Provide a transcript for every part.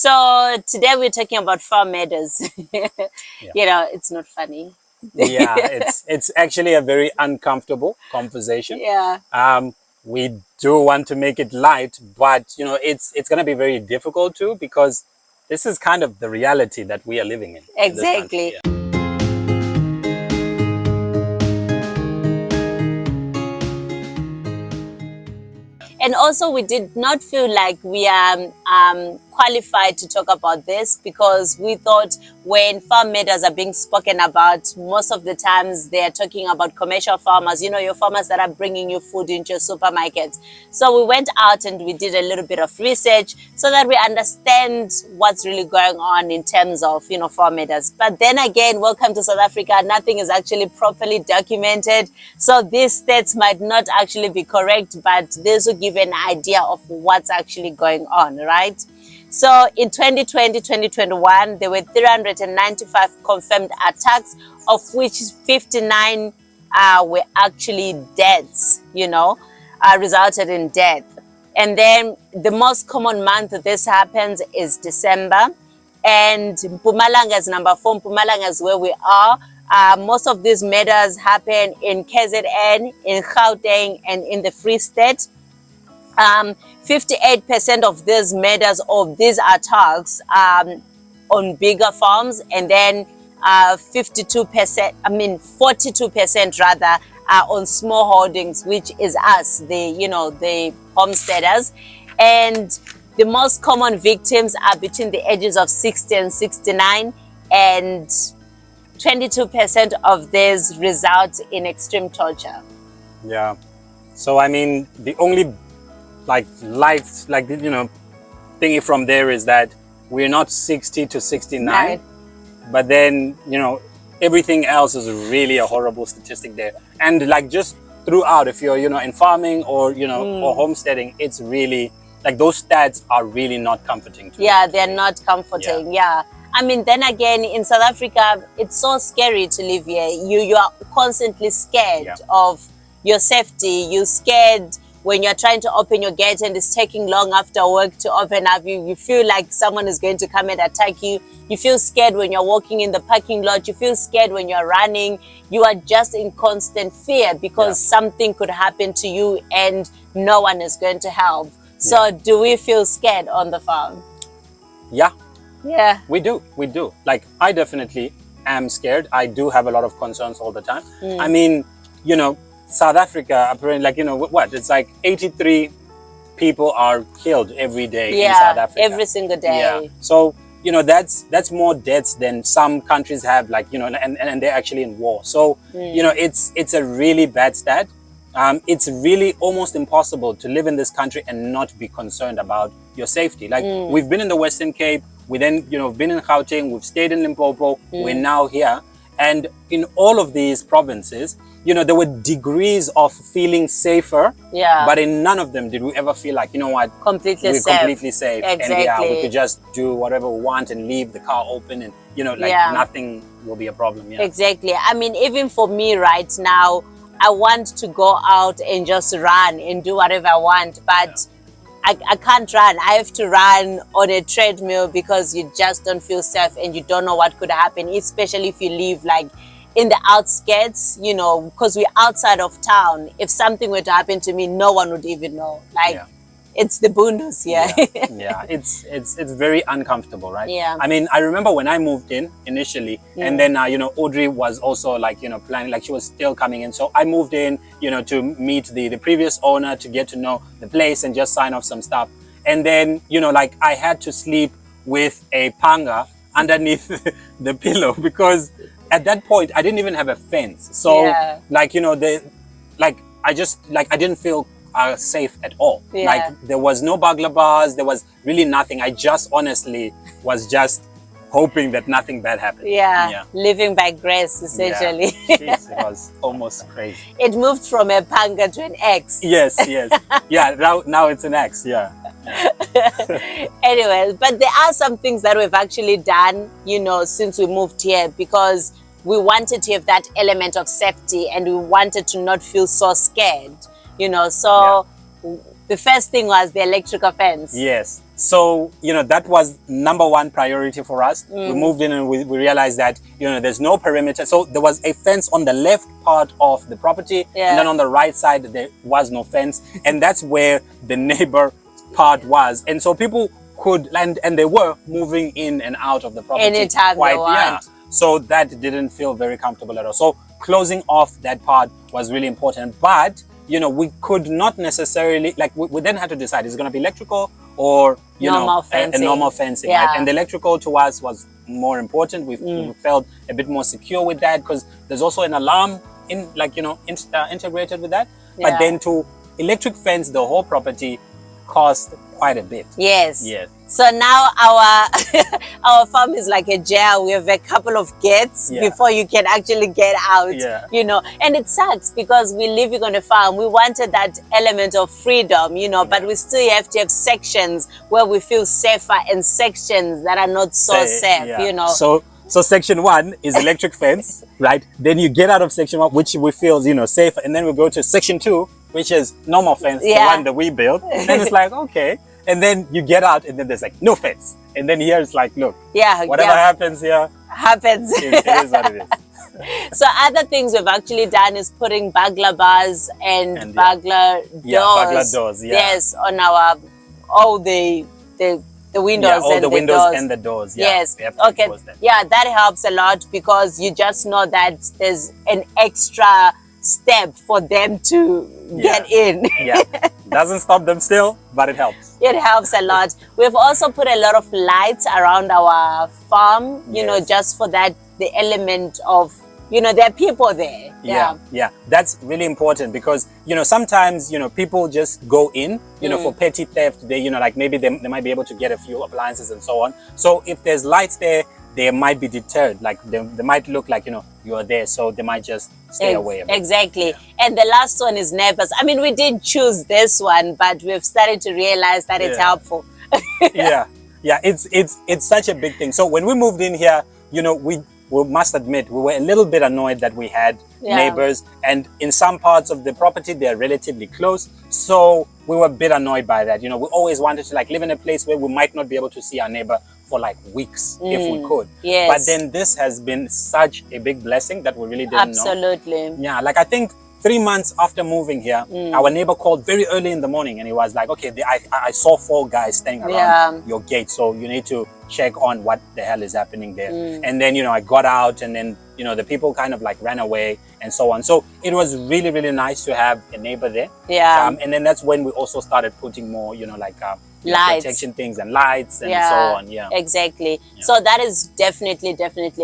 So today we're talking about farm matters. Yeah. You know, it's not funny. Yeah, it's actually a very uncomfortable conversation. Yeah, We do want to make it light, but it's going to be very difficult too, because this is kind of the reality that we are living in this country. exactly. Yeah. And also, we did not feel like we are qualified to talk about this, because we thought when farm matters are being spoken about, most of the times they are talking about commercial farmers, your farmers that are bringing you food into your supermarkets. So we went out and we did a little bit of research so that we understand what's really going on in terms of, farm matters. But then again, welcome to South Africa. Nothing is actually properly documented. So these stats might not actually be correct, but this will give an idea of what's actually going on, right? So in 2020, 2021, there were 395 confirmed attacks, of which 59 were actually deaths, resulted in death. And then the most common month that this happens is December. And Mpumalanga is number 4. Mpumalanga is where we are. Most of these murders happen in KZN, in Gauteng, and in the Free State. 58% of these murders, of these attacks, on bigger farms, and then 42% rather, are on small holdings, which is us, the homesteaders. And the most common victims are between the ages of 60 and 69, and 22% of these result in extreme torture. Yeah. So I mean, the only thingy from there is that we're not 60 to 69, Right. but then everything else is really a horrible statistic there. And just throughout, if you're in farming or or homesteading, it's really those stats are really not comforting to Yeah, they're not comforting. Yeah. I mean, then again, in South Africa, it's so scary to live here. You are constantly scared of your safety. You're scared when you're trying to open your gate and it's taking long after work to open up. You feel like someone is going to come and attack you. You feel scared when you're walking in the parking lot. You feel scared when you're running. You are just in constant fear because something could happen to you and no one is going to help. So do we feel scared on the farm? Yeah. Yeah. We do. I definitely am scared. I do have a lot of concerns all the time. I mean, South Africa, apparently, what? It's 83 people are killed every day in South Africa. Every single day. Yeah. So, that's more deaths than some countries have, and they're actually in war. So, it's a really bad stat. It's really almost impossible to live in this country and not be concerned about your safety. We've been in the Western Cape, we then, been in Gauteng, we've stayed in Limpopo, we're now here. And in all of these provinces, there were degrees of feeling safer, but in none of them did we ever feel like, we're completely safe. Exactly. And we could just do whatever we want and leave the car open and, nothing will be a problem. Yeah. Exactly. I mean, even for me right now, I want to go out and just run and do whatever I want, but I can't run. I have to run on a treadmill because you just don't feel safe and you don't know what could happen, especially if you live in the outskirts, because we're outside of town. If something were to happen to me, no one would even know. It's the boondoggles here. Yeah. It's very uncomfortable, right? Yeah. I mean, I remember when I moved in initially, and then Audrey was also planning, she was still coming in. So I moved in, to meet the previous owner, to get to know the place and just sign off some stuff. And then, I had to sleep with a panga underneath the pillow because at that point I didn't even have a fence. So I didn't feel safe at all. There was no burglar bars, there was really nothing. I just honestly was just hoping that nothing bad happened. Living by grace, essentially. Jeez, it was almost crazy. It moved from a panga to an axe. Yes. Now it's an axe. Anyway, but there are some things that we've actually done, since we moved here, because we wanted to have that element of safety and we wanted to not feel so scared. The first thing was the electrical fence. Yes. So, that was number one priority for us. We moved in and we realized that, there's no perimeter. So there was a fence on the left part of the property. And then on the right side, there was no fence. And that's where the neighbor part was. And so people could land, and they were moving in and out of the property. Anytime they want. Yeah. So that didn't feel very comfortable at all. So closing off that part was really important. But, we could not necessarily, we then had to decide, is it going to be electrical or, normal a normal fencing. Yeah. Right? And the electrical to us was more important. We felt a bit more secure with that, because there's also an alarm integrated with that. Yeah. But then to electric fence the whole property cost quite a bit. Yes. Yes. So now our our farm is like a jail. We have a couple of gates before you can actually get out. Yeah. And it sucks because we're living on a farm. We wanted that element of freedom, but we still have to have sections where we feel safer and sections that are not so safe, Yeah. So section 1 is electric fence, right? Then you get out of section 1, which we feel, safe, and then we go to section 2, which is normal fence, the one that we built. And then it's like, okay. And then you get out, and then there's like no fence. And then here it's like, look, whatever happens here, happens. It is what it is. So other things we've actually done is putting burglar bars and burglar doors. Burglar doors, Yes, on our all the windows all and the windows doors. and the doors. Yes. We have to Okay. enforce that. Yeah, that helps a lot because you just know that there's an extra step for them to get in. Yeah. Doesn't stop them still, but it helps. It helps a lot. We've also put a lot of lights around our farm, just for that, the element of, there are people there. Yeah. That's really important because, sometimes, people just go in, for petty theft. They, maybe they might be able to get a few appliances and so on. So if there's lights there, they might be deterred. Like they might look like, you're there. So they might just stay away a bit. Exactly. And the last one is neighbors. I mean, we did choose this one, but we've started to realize that it's helpful. Yeah. It's such a big thing. So when we moved in here, we must admit we were a little bit annoyed that we had neighbors, and in some parts of the property they're relatively close. So we were a bit annoyed by that. We always wanted to live in a place where we might not be able to see our neighbor for weeks if we could. Yes. But then this has been such a big blessing that we really didn't know. Absolutely. Yeah, I think 3 months after moving here, our neighbor called very early in the morning, and he was like, okay, I saw 4 guys staying around your gate, so you need to check on what the hell is happening there. And then, I got out, and then, the people kind of ran away and so on. So it was really, really nice to have a neighbor there. Yeah. And then that's when we also started putting more, lights, protection things and lights and so on. Yeah, exactly. So that is definitely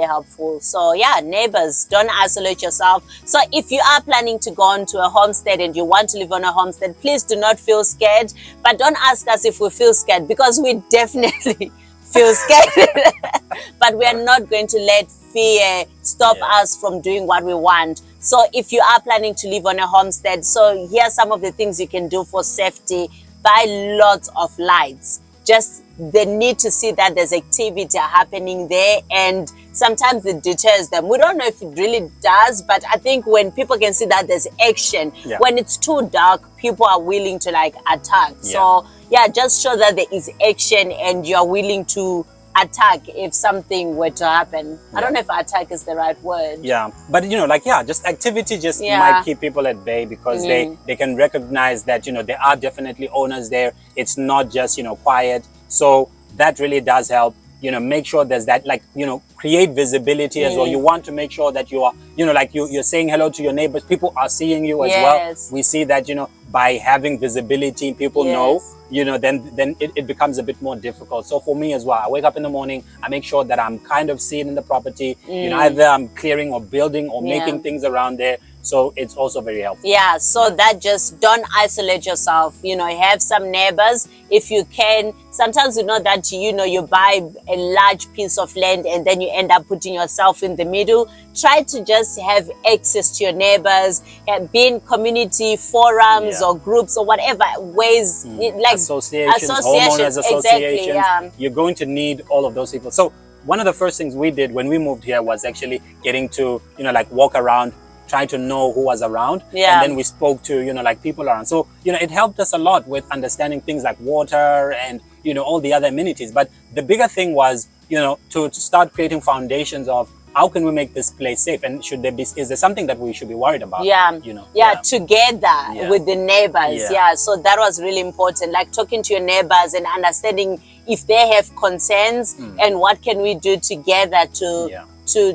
helpful. So neighbors, don't isolate yourself. So if you are planning to go on to a homestead and you want to live on a homestead, please do not feel scared, but don't ask us if we feel scared, because we definitely feel scared. But we are not going to let fear stop us from doing what we want. So if you are planning to live on a homestead, so here are some of the things you can do for safety. Buy lots of lights. Just they need to see that there's activity happening there, and sometimes it deters them. We don't know if it really does, but I think when people can see that there's action, when it's too dark, people are willing to attack. So just show that there is action and you're willing to attack if something were to happen. I don't know if attack is the right word. Yeah, but just activity just might keep people at bay, because they can recognize that there are definitely owners there. It's not just quiet. So that really does help. Make sure there's that, create visibility as well. You want to make sure that you are, you're saying hello to your neighbors. People are seeing you as well. We see that, by having visibility, people know, then it becomes a bit more difficult. So for me as well, I wake up in the morning, I make sure that I'm kind of seen in the property. Either I'm clearing or building or making things around there. So it's also very helpful. Yeah, so that just don't isolate yourself. Have some neighbors if you can. Sometimes that you buy a large piece of land and then you end up putting yourself in the middle. Try to just have access to your neighbors, be in community forums or groups or whatever ways, associations, homeowners associations. Exactly, You're going to need all of those people. So one of the first things we did when we moved here was actually getting to walk around, trying to know who was around, and then we spoke to people around. So it helped us a lot with understanding things like water and you know, all the other amenities. But the bigger thing was, you know, to start creating foundations of how can we make this place safe, and should there be, is there something that we should be worried about? You know, together with the neighbors. So that was really important, like talking to your neighbors and understanding if they have concerns and what can we do together to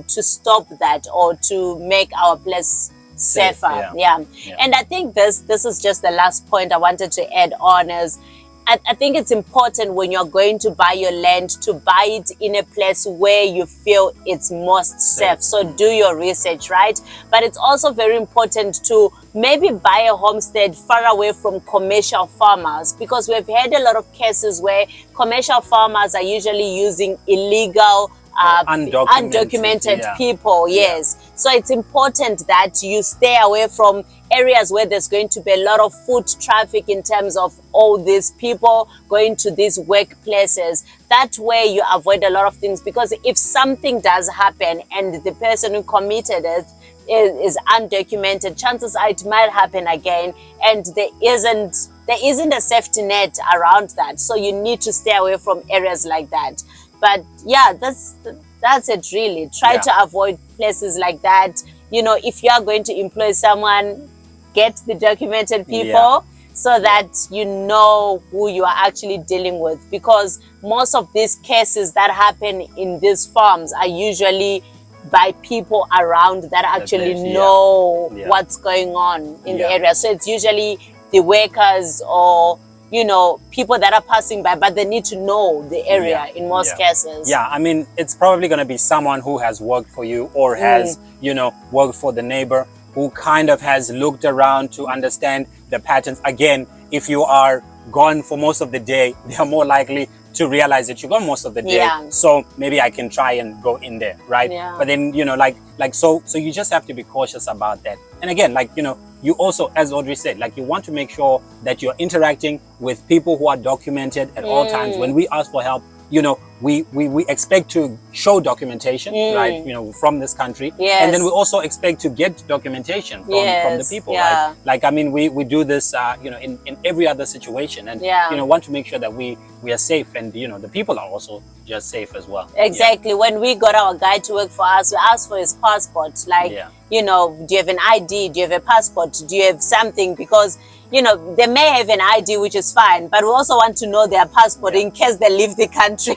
stop that or to make our place safer. And I think this is just the last point I wanted to add on is I think it's important when you're going to buy your land to buy it in a place where you feel it's most safe. So do your research, right? But it's also very important to maybe buy a homestead far away from commercial farmers, because we've had a lot of cases where commercial farmers are usually using illegal undocumented people. So it's important that you stay away from areas where there's going to be a lot of foot traffic in terms of all these people going to these workplaces. That way you avoid a lot of things, because if something does happen and the person who committed it is undocumented, chances are it might happen again, and there isn't a safety net around that. So you need to stay away from areas like that. But yeah, that's it really. Try to avoid places like that. You know, if you are going to employ someone, get the documented people so that you know who you are actually dealing with, because most of these cases that happen in these farms are usually by people around that actually know what's going on in the area. So it's usually the workers or, you know, people that are passing by, but they need to know the area in most cases. I mean, it's probably going to be someone who has worked for you or has, you know, worked for the neighbor, who kind of has looked around to understand the patterns. Again, if you are gone for most of the day, they are more likely to realize that you're gone most of the day. So maybe I can try and go in there, right? But then, you know, so you just have to be cautious about that. And again, like, you know, you also, as Audrey said, like, you want to make sure that you're interacting with people who are documented at all times. When we ask for help, you know, we expect to show documentation, right, you know, from this country. And then we also expect to get documentation from the people, right? Like, I mean, we do this, you know, in every other situation, and, you know, want to make sure that we are safe, and, you know, the people are also just safe as well. Exactly. When we got our guy to work for us, we asked for his passport. Like, you know, do you have an ID? Do you have a passport? Do you have something? Because, you know, they may have an ID, which is fine, but we also want to know their passport in case they leave the country.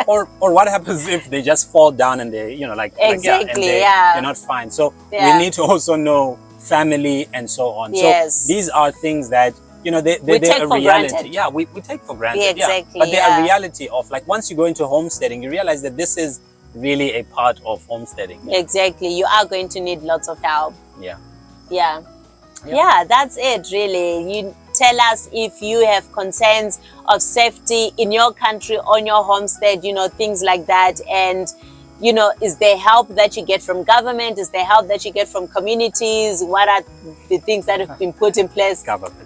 Or what happens if they just fall down and they, you know, they're not fine. So we need to also know family and so on. So these are things that, you know, they're a reality. We take for granted. But they're a reality of, like, once you go into homesteading, you realize that this is really a part of homesteading. Exactly. You are going to need lots of help. That's it really. You tell us if you have concerns of safety in your country, on your homestead, you know, things like that. And, you know, is there help that you get from government? Is there help that you get from communities? What are the things that have been put in place? Government.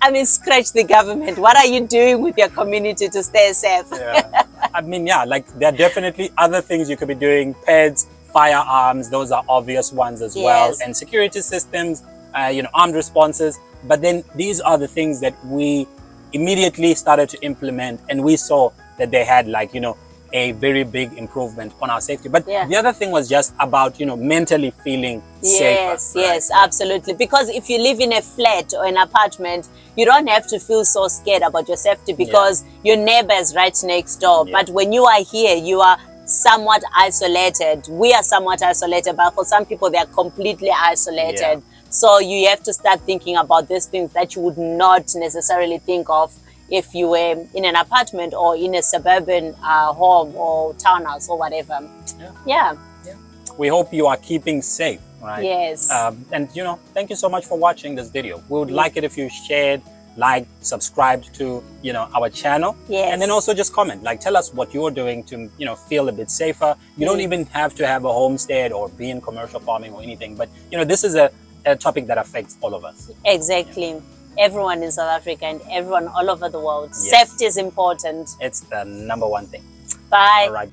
I mean, scratch the government. What are you doing with your community to stay safe? I mean, like, there are definitely other things you could be doing. Pets, firearms, those are obvious ones as well. And security systems, you know, armed responses. But then these are the things that we immediately started to implement, and we saw that they had, like, you know, a very big improvement on our safety. But the other thing was just about, you know, mentally feeling safer. Yes, absolutely. Because if you live in a flat or an apartment, you don't have to feel so scared about your safety, because your neighbor is right next door. But when you are here, you are somewhat isolated. We are somewhat isolated, but for some people, they are completely isolated. So you have to start thinking about these things that you would not necessarily think of if you were in an apartment or in a suburban home or townhouse or whatever. We hope you are keeping safe, right? Yes. And, you know, thank you so much for watching this video. We would like it if you shared, like, subscribed to, you know, our channel. And then also just comment, like, tell us what you're doing to, you know, feel a bit safer. You don't even have to have a homestead or be in commercial farming or anything, but, you know, this is a topic that affects all of us. Exactly. Everyone in South Africa and everyone all over the world. Safety is important. It's the #1 thing. Bye. All right.